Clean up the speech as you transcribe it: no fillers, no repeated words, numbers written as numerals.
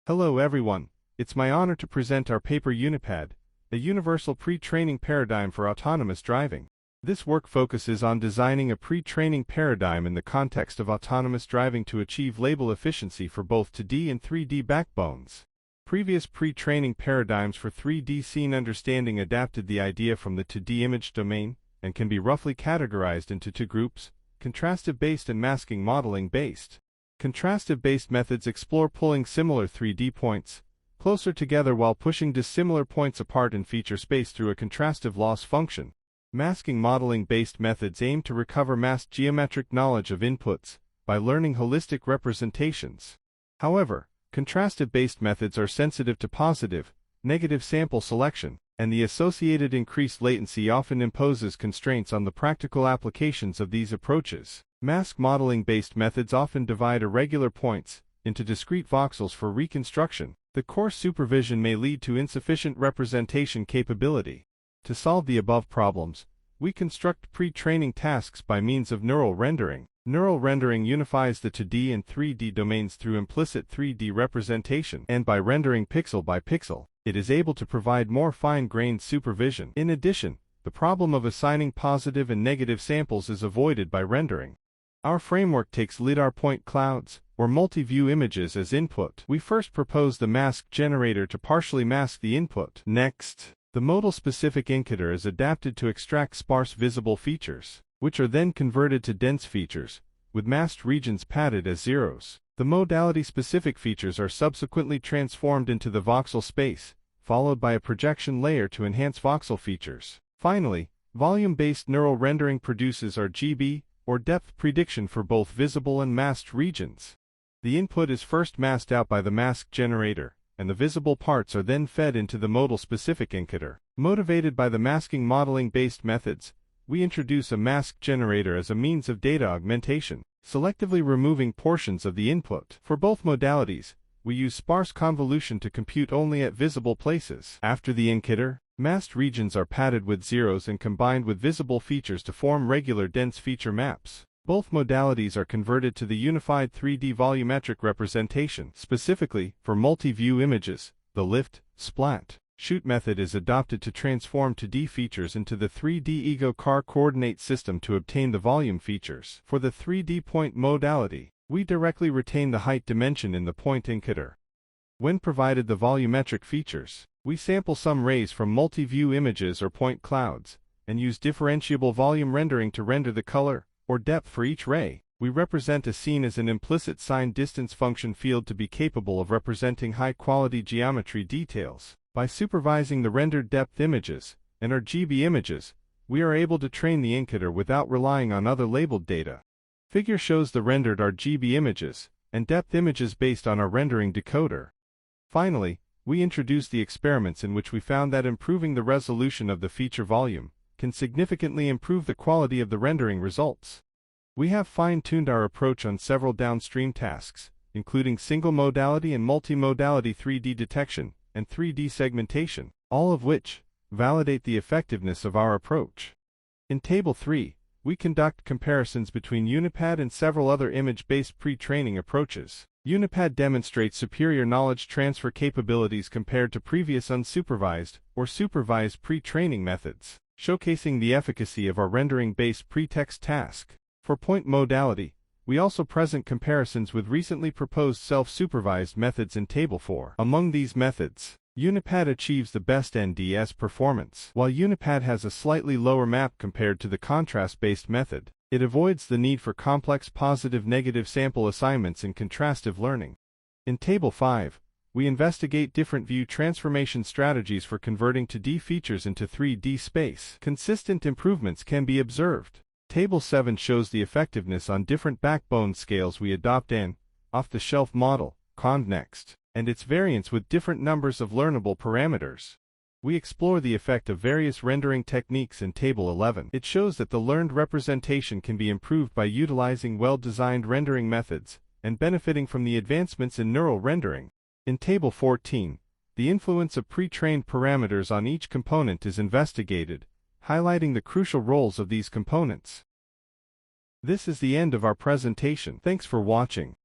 Hello everyone, it's my honor to present our paper UniPAD, a universal pre-training paradigm for autonomous driving. This work focuses on designing a pre-training paradigm in the context of autonomous driving to achieve label efficiency for both 2D and 3D backbones. Previous pre-training paradigms for 3D scene understanding adapted the idea from the 2D image domain and can be roughly categorized into two groups: contrastive-based and masking modeling-based. Contrastive-based methods explore pulling similar 3D points closer together while pushing dissimilar points apart in feature space through a contrastive loss function. Masking modeling-based methods aim to recover masked geometric knowledge of inputs by learning holistic representations. However, contrastive-based methods are sensitive to positive, negative sample selection, and the associated increased latency often imposes constraints on the practical applications of these approaches. Mask modeling-based methods often divide irregular points into discrete voxels for reconstruction. The coarse supervision may lead to insufficient representation capability. To solve the above problems, we construct pre-training tasks by means of neural rendering. Neural rendering unifies the 2D and 3D domains through implicit 3D representation, and by rendering pixel by pixel, it is able to provide more fine-grained supervision. In addition, the problem of assigning positive and negative samples is avoided by rendering. Our framework takes LiDAR point clouds, or multi-view images, as input. We first propose the mask generator to partially mask the input. Next, the modal-specific encoder is adapted to extract sparse visible features, which are then converted to dense features, with masked regions padded as zeros. The modality-specific features are subsequently transformed into the voxel space, followed by a projection layer to enhance voxel features. Finally, volume-based neural rendering produces RGB, or depth prediction, for both visible and masked regions. The input is first masked out by the mask generator, and the visible parts are then fed into the modal-specific encoder. Motivated by the masking modeling-based methods, we introduce a mask generator as a means of data augmentation, selectively removing portions of the input. For both modalities, we use sparse convolution to compute only at visible places. After the encoder, masked regions are padded with zeros and combined with visible features to form regular dense feature maps. Both modalities are converted to the unified 3D volumetric representation. Specifically, for multi-view images, the lift, splat, shoot method is adopted to transform 2D features into the 3D ego car coordinate system to obtain the volume features. For the 3D point modality, we directly retain the height dimension in the point encoder. When provided the volumetric features, we sample some rays from multi-view images or point clouds, and use differentiable volume rendering to render the color, or depth, for each ray. We represent a scene as an implicit signed distance function field to be capable of representing high-quality geometry details. By supervising the rendered depth images and RGB images, we are able to train the encoder without relying on other labeled data. Figure shows the rendered RGB images and depth images based on our rendering decoder. Finally, we introduce the experiments in which we found that improving the resolution of the feature volume can significantly improve the quality of the rendering results. We have fine-tuned our approach on several downstream tasks, including single-modality and multimodality 3D detection and 3D segmentation, all of which validate the effectiveness of our approach. In Table 3, we conduct comparisons between UniPAD and several other image-based pre-training approaches. UniPAD demonstrates superior knowledge transfer capabilities compared to previous unsupervised or supervised pre-training methods, showcasing the efficacy of our rendering-based pretext task. For point modality, we also present comparisons with recently proposed self-supervised methods in Table 4. Among these methods, UniPAD achieves the best NDS performance. While UniPAD has a slightly lower map compared to the contrast-based method, it avoids the need for complex positive-negative sample assignments in contrastive learning. In Table 5, we investigate different view transformation strategies for converting 2D features into 3D space. Consistent improvements can be observed. Table 7 shows the effectiveness on different backbone scales we adopt an off-the-shelf model, convext, and its variants with different numbers of learnable parameters. We explore the effect of various rendering techniques in Table 11. It shows that the learned representation can be improved by utilizing well-designed rendering methods and benefiting from the advancements in neural rendering. In Table 14, the influence of pre-trained parameters on each component is investigated, highlighting the crucial roles of these components. This is the end of our presentation. Thanks for watching.